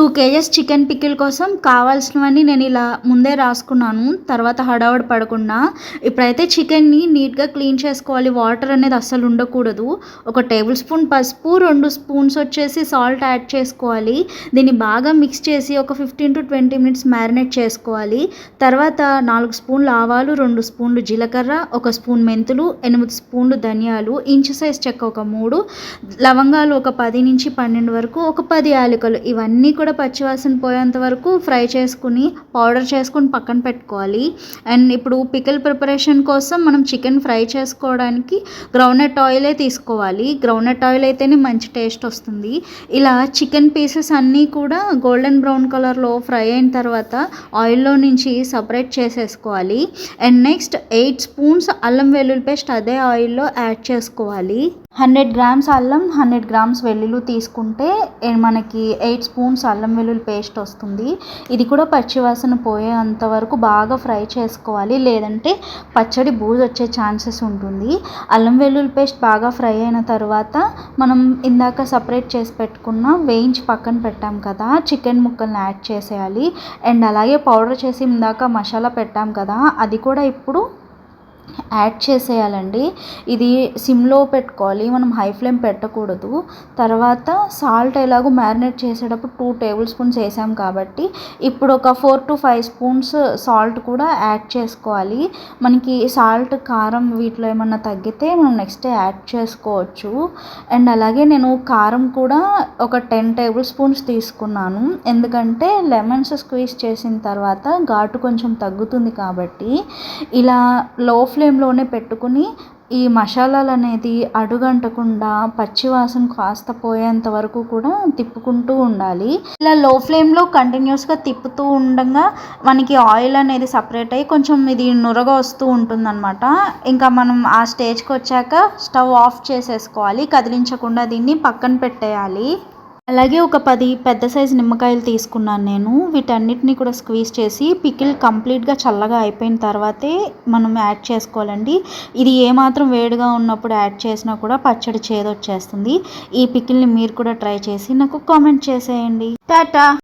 2 kgs chicken pickle కోసం కావాల్సినవన్నీ నేను ఇలా ముందే రాసుకున్నాను. తర్వాత హడావుడి పడకుండా. ఇప్పుడైతే చికెన్‌ని నీట్‌గా క్లీన్ చేసుకోవాలి. వాటర్ అనేది అస్సలు ఉండకూడదు. ఒక టేబుల్ స్పూన్ పసుపు, 2 స్పూన్స్ వచ్చేసి సాల్ట్ యాడ్ చేసుకోవాలి. దీన్ని బాగా మిక్స్ చేసి ఒక 15-20 మినిట్స్ మ్యారినేట్ చేసుకోవాలి. తర్వాత 4 స్పూన్లు ఆవాలు, 2 స్పూన్లు జీలకర్ర, 1 స్పూన్ మెంతులు, 8 స్పూన్లు ధనియాలు, ఇంచు సైజ్ చెక్క ఒక 3, లవంగాలు ఒక 10-12 వరకు, ఒక 10 యాలకులు ఇవన్నీ కూడా పచ్చివాసన పోయేంత వరకు ఫ్రై చేసుకుని పౌడర్ చేసుకుని పక్కన పెట్టుకోవాలి. అండ్ ఇప్పుడు పికిల్ ప్రిపరేషన్ కోసం మనం చికెన్ ఫ్రై చేసుకోవడానికి గ్రౌండ్నట్ ఆయిలే తీసుకోవాలి. గ్రౌండ్నట్ ఆయిల్ అయితేనే మంచి టేస్ట్ వస్తుంది. ఇలా చికెన్ పీసెస్ అన్నీ కూడా గోల్డెన్ బ్రౌన్ కలర్లో ఫ్రై అయిన తర్వాత ఆయిల్లో నుంచి సపరేట్ చేసేసుకోవాలి. అండ్ నెక్స్ట్ 8 స్పూన్స్ అల్లం వెల్లుల్లి పేస్ట్ అదే ఆయిల్లో యాడ్ చేసుకోవాలి. 100 గ్రామ్స్ అల్లం, 100 గ్రామ్స్ వెల్లుల్లి తీసుకుంటే మనకి 8 స్పూన్స్ అల్లం వెల్లుల్లి పేస్ట్ వస్తుంది. ఇది కూడా పచ్చివాసన పోయేంత వరకు బాగా ఫ్రై చేసుకోవాలి. లేదంటే పచ్చడి బూజు వచ్చే ఛాన్సెస్ ఉంటుంది. అల్లం వెల్లుల్లి పేస్ట్ బాగా ఫ్రై అయిన తర్వాత మనం ఇందాక సపరేట్ చేసి పెట్టుకున్న వేయించి పక్కన పెట్టాం కదా చికెన్ ముక్కల్ని యాడ్ చేసేయాలి. అండ్ అలాగే పౌడర్ చేసి ఇందాక మసాలా పెట్టాం కదా అది కూడా ఇప్పుడు యాడ్ చేసేయాలండి. ఇది సిమ్లో పెట్టుకోవాలి, మనం హై ఫ్లేమ్ పెట్టకూడదు. తర్వాత సాల్ట్ ఎలాగో మ్యారినేట్ చేసేటప్పుడు 2 టేబుల్ స్పూన్స్ వేసాం కాబట్టి ఇప్పుడు ఒక 4-5 స్పూన్స్ సాల్ట్ కూడా యాడ్ చేసుకోవాలి. మనకి సాల్ట్, కారం వీటిలో ఏమన్నా తగ్గితే మనం నెక్స్ట్ యాడ్ చేసుకోవచ్చు. అండ్ అలాగే నేను కారం కూడా ఒక 10 టేబుల్ స్పూన్స్ తీసుకున్నాను. ఎందుకంటే లెమన్స్ స్క్వీజ్ చేసిన తర్వాత ఘాటు కొంచెం తగ్గుతుంది కాబట్టి. ఇలా లో ఫ్లేమ్లోనే పెట్టుకుని ఈ మసాలాలు అనేది అడుగంటకుండా పచ్చివాసన కాస్త పోయేంత వరకు కూడా తిప్పుకుంటూ ఉండాలి. ఇలా లో ఫ్లేమ్లో కంటిన్యూస్గా తిప్పుతూ ఉండగా మనకి ఆయిల్ అనేది సపరేట్ అయ్యి కొంచెం ఇది నురగ వస్తూ ఉంటుందన్నమాట. ఇంకా మనం ఆ స్టేజ్కి వచ్చాక స్టవ్ ఆఫ్ చేసేసుకోవాలి. కదిలించకుండా దీన్ని పక్కన పెట్టేయాలి. అలాగే ఒక 10 పెద్ద సైజు నిమ్మకాయలు తీసుకున్నాను నేను. వీటన్నిటిని కూడా స్క్వీజ్ చేసి పికిల్ కంప్లీట్గా చల్లగా అయిపోయిన తర్వాతే మనం యాడ్ చేసుకోవాలండి. ఇది ఏమాత్రం వేడిగా ఉన్నప్పుడు యాడ్ చేసినా కూడా పచ్చడి చేదొచ్చేస్తుంది. ఈ పికిల్ని మీరు కూడా ట్రై చేసి నాకు కామెంట్ చేసేయండి. టాటా.